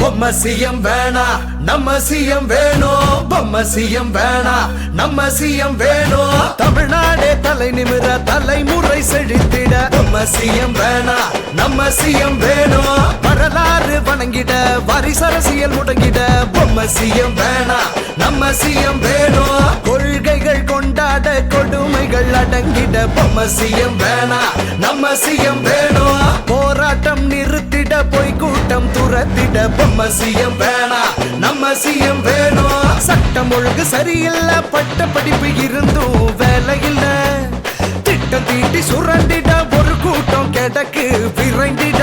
பொம்மை சிஎம் வேணா நம்ம சிஎம் வேணும். பொம்மை சிஎம் வேணா நம்ம சிஎம் வேணும். தமிழ்நாடே தலை நிமிர தலைமுறை செழித்திட பொம்மை சிஎம் வேணா நம்ம சிஎம் வேணும். வரலாறு வணங்கிட வரிசரசியல் முடங்கிட பொம்மை சிஎம் வேணா நம்ம சிஎம் வேணும். கொள்கைகள் கொண்டாட கொடுமைகள் அடங்கிட பொம்மை சிஎம் வேணா நம்ம சிஎம் வேணும். போராட்டம் நிறுத்திட பொய் கூட்டம் துரத்திட பொம்மை சிஎம் வேணா நம்ம சிஎம் வேணும். சட்டம் ஒழுங்கு சரியில்லை, பட்ட படிப்பு இருந்தும் வேலை இல்ல. திட்டம் தீட்டி சுரண்டிட ஒரு கூட்டம் கிடக்கு விரைந்திட.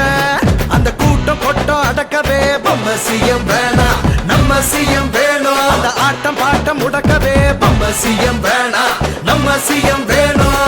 அந்த கூட்டம் கொட்டம் அடக்கவே பொம்மை சிஎம் வேணா நம்ம சிஎம் வேணும். அந்த ஆட்டம் பாட்டம் முடக்கவே பொம்மை சிஎம் வேணா நம்ம சிஎம் வேணும்.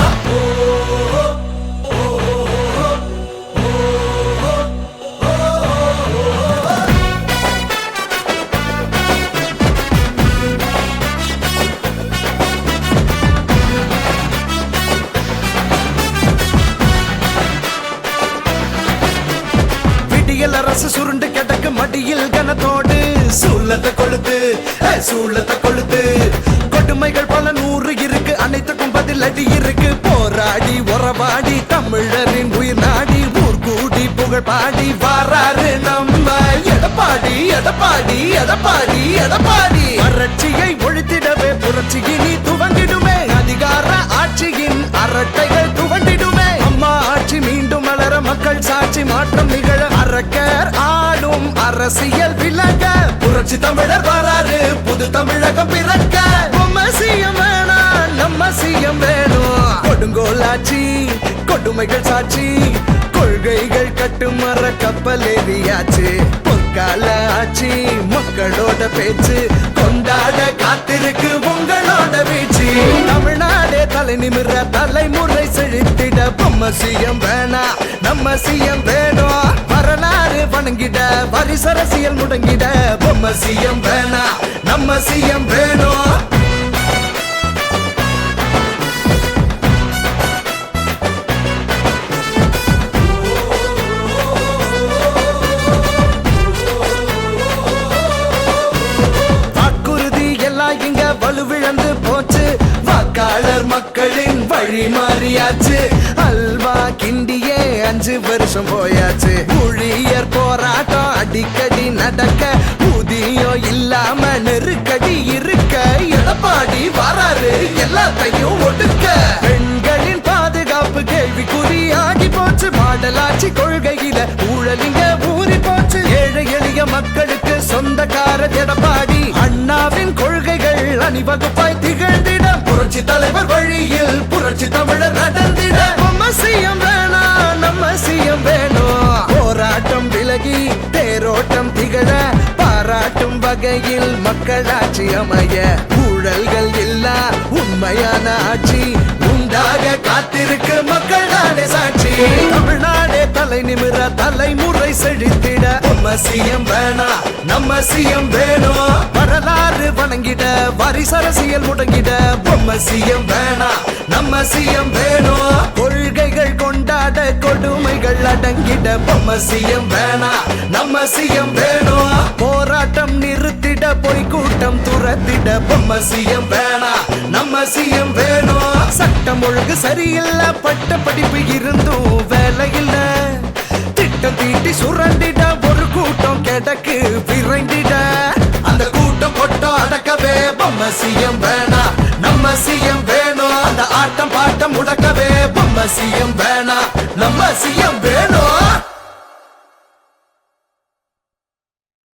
அரசு சுருண்டு கிடக்கு மடியில் கனத்தோடு சூழத்தை கொளுத்து சூழத்தை கொளுத்து. கொடுமைகள் பல 100 இருக்கு, அனைத்துக்கும் பதில் அடி இருக்கு. போராடி உறவாடி தமிழரின் உயிர் நாடி ஊர் கூடி புகழ் பாடி வாராரு நம்ம எடப்பாடி எடப்பாடி எடப்பாடி எடப்பாடி. வறட்சியை ஒழித்திடவே புரட்சி இனி துவங்கிடுமே. அதிகார ஆட்சியின் அரட்டைகள் துவண்டிடுமே. அம்மா ஆட்சி மீண்டும் மலர மக்கள் சாட்சி மாற்றம் நிகழ அரக்கர் ஆடும் அரசியல் விலக புரட்சி தமிழர் வராரு புது தமிழகம் பிறக்க. பொம்மை சிஎம் வேணா நம்ம சிஎம் வேணும். கொடுங்கோலாட்சி கொடுமைகள் சாட்சி கொள்கைகள் கட்டுமர கப்பல் ஏறியாச்சு. பொற்கால ஆட்சி மக்களோட பேச்சு கொண்டாட காத்திருக்கு உங்களோட வீழ்ச்சி. தமிழ்நாடே தலை நிமிர தலைமுறை செழித்திட பொம்மை சிஎம் வேணா நம்ம சிஎம் வேணும். வரலாறு வணங்கிட வரிசரசியல் முடங்கிட பொம்மை சிஎம் வேணா நம்ம சிஎம் வேணும். வலுவிழந்து போச்சு, வாக்காளர் மக்களின் வழி மாறியாச்சு. அல்வா கிண்டியே 5 வருஷம் போயாச்சு. ஊழியர் போராட்டம் அடிக்கடி நடக்க ஊதியம் இல்லாம நெருக்கடி இருக்க. எடப்பாடி வராரு எல்லாத்தையும் ஒடுக்க. பெண்களின் பாதுகாப்பு கேள்விக்குறியாகி போச்சு. மாடலாட்சி கொள்கையில ஊழலிங்க ஊறி போச்சு. ஏழை எளிய மக்களுக்கு சொந்தக்கார எடப்பாடி. அண்ணாவின் கொள்கைகள் அணிவகுப்பாய் திகழ்ந்திட புரட்சி தலைவர் வழியில் புரட்சி தமிழர் நடந்திட. பொம்மை சிஎம் வேணா நம்ம சிஎம் வேணும். போராட்டம் விலகி தேரோட்டம் திகழ பாராட்டும் வகையில் மக்களாட்சி அமைய. ஊழல்கள் இல்லா உண்மையான ஆட்சி உண்டாக காத்திருக்கு மக்கள் நாடே சாட்சி. தமிழ்நாடே தலை நிமிர தலைமுறை செழித்திட பொம்மை சிஎம் வேணா நம்ம சிஎம் வேணும். வரலாறு வணங்கிட வரிசரசியல் முடங்கிட பொம்மை சிஎம் வேணா நம்ம சிஎம் வேணும். கொள்கைகள் கொண்டாட கொடுமைகள் அடங்கிட பொம்மை சிஎம் வேணா நம்ம சிஎம் வேணும். போராட்டம் நிறுத்திட பொய் கூட்டம் துரத்திட பொம்மை சிஎம் வேணா நம்ம சிஎம் வேணும். சட்டம் ஒழுங்கு சரியில்லை, பட்ட படிப்பு இருந்தும் வேலை இல்ல. திட்டம் தீட்டி சுரண்டிட ஒரு கூட்டம் கிடக்கு விரைந்திட. அந்த கூட்டம் கொட்டம் அடக்கவே பொம்மை சிஎம் வேணா நம்ம சிஎம் வேணும். அந்த ஆட்டம் பாட்டம் முடக்கவே பொம்மை சிஎம் வேணா நம்ம சிஎம்